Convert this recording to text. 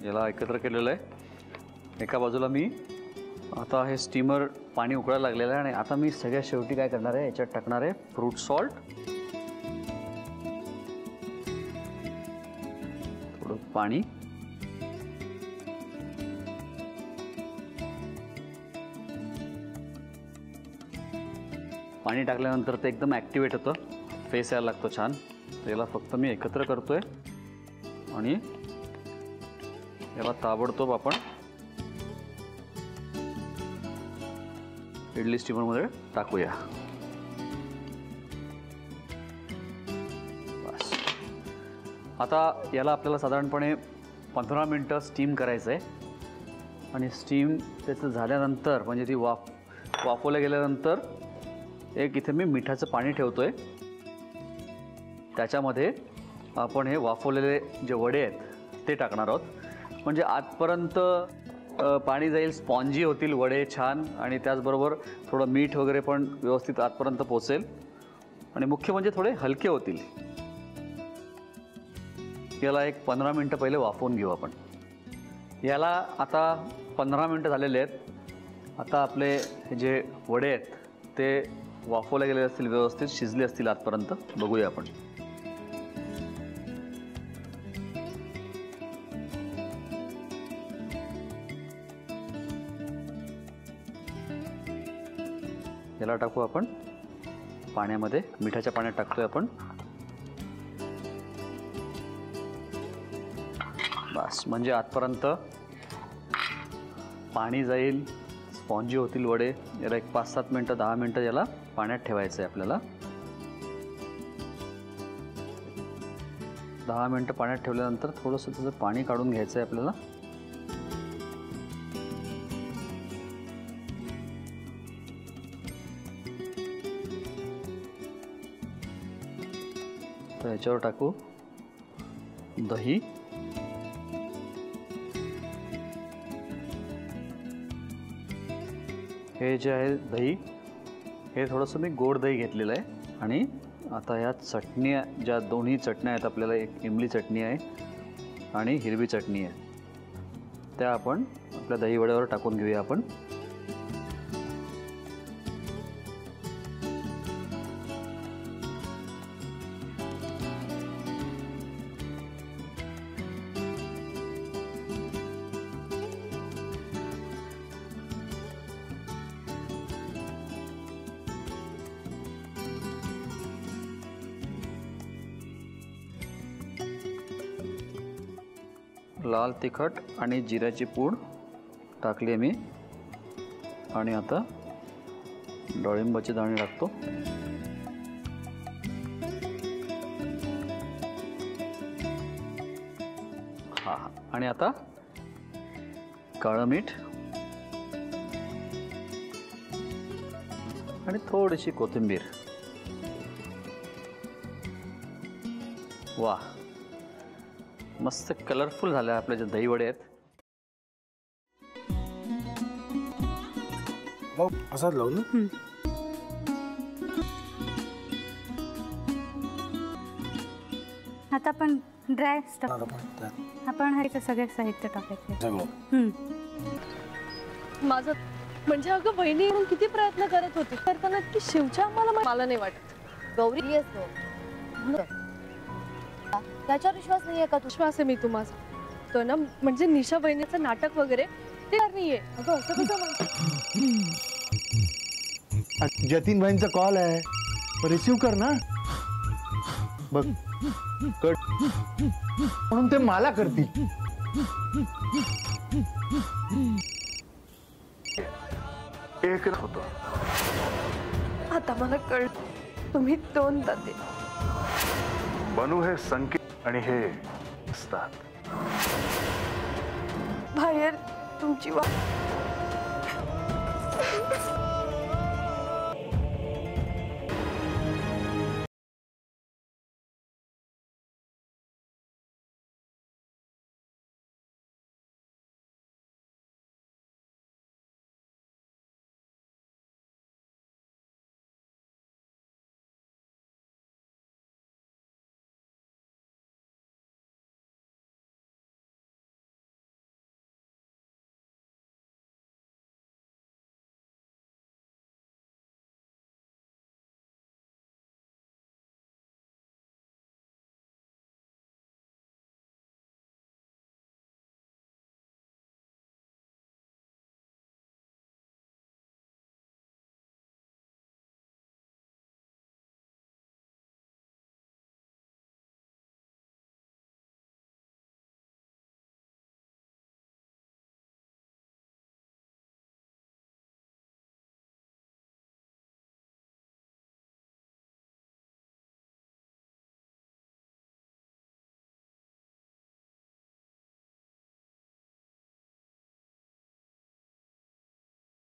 याला एकत्र केलेलं आहे। एका बाजूला मी आता हे स्टीमर पाणी उकळायला लागलेलं आहे आणि आता मी सगळ्यात शेवटी काय करणार आहे, याच्यात टाकणार आहे फ्रूट सॉल्ट, थोडं पाणी, पाणी टाकल्यानंतर ते एकदम ॲक्टिवेट होतं, फेस यायला लागतो छान। याला फक्त मी एकत्र करतोय आणि याला ताबडतोब आपण इडली स्टीमरमध्ये टाकूया। बस आता याला आपल्याला साधारणपणे 15 मिनटं स्टीम करायचं आहे आणि स्टीम त्याचं झाल्यानंतर म्हणजे ती वाफवल्या गेल्यानंतर एक इथे मी मिठाचं पाणी ठेवतोय, त्याच्यामध्ये आपण हे वाफवलेले जे वडे आहेत ते टाकणार आहोत। म्हणजे आतपर्यंत पाणी जाईल, स्पॉन्जी होतील वडे छान आणि त्याचबरोबर थोडं मीठ वगैरे पण व्यवस्थित आतपर्यंत पोचेल आणि मुख्य म्हणजे थोडे हलके होतील। याला एक 15 मिनटं पहिले वाफवून घेऊ आपण। याला आता 15 मिनटं झालेले आहेत। आता आपले जे वडे आहेत ते वाफवले गेले असतील, व्यवस्थित शिजले असतील आतपर्यंत, बघूया आपण। याला टाकू आपण पाण्यामध्ये, मिठाच्या पाण्यात टाकतोय आपण। बस म्हणजे आतपर्यंत पाणी जाईल, स्पॉन्जी होतील वडे। याला एक 5-7 मिनटं 10 मिनटं याला पाण्यात ठेवायचं आहे आपल्याला। 10 मिनटं पाण्यात ठेवल्यानंतर थोडंसं त्याचं पाणी काढून घ्यायचं आहे आपल्याला। तर याच्यावर टाकू दही, हे जे आहे दही, हे थोडंसं मी गोड दही घेतलेलं आहे आणि आता ह्या चटण्या, ज्या दोन्ही चटण्या आहेत आपल्याला, एक इमली चटणी आहे आणि हिरवी चटणी आहे, त्या आपण आपल्या दही वड्यावर टाकून घेऊया आपण। लाल तिखट आणि जिऱ्याची पूड टाकली मी आणि आता डाळिंबाची दाणे टाकतो। हा आणि आता काळं मीठ आणि थोडीशी कोथिंबीर। वाह, मस्त कलरफुल झाले आपले जे दही वडे आहेत। असाच लावू ना। आता आपण ड्राय स्टफ आपण हे सगळे साहित्य टाकायचे। माझं म्हणजे अगं बहिणी म्हणून किती प्रयत्न करत होती, करताना की शिवच्या मला नाही वाटत। गौरी असतो त्याच्यावर विश्वास नाहीये का? विश्वास आहे मी तुम्हाला तो ना, म्हणजे निशा बहिणीचं नाटक वगैरे ते नाहीये। अगं असं कसं म्हणते? जतीन भाईंचा कॉल आहे, रिसीव कर ना। बघ म्हणून ते मला करतील। एक होतं आता मला कळ, तुम्ही 2 दाते बनू हे संकेत आणि हे असतात बाहेर तुमची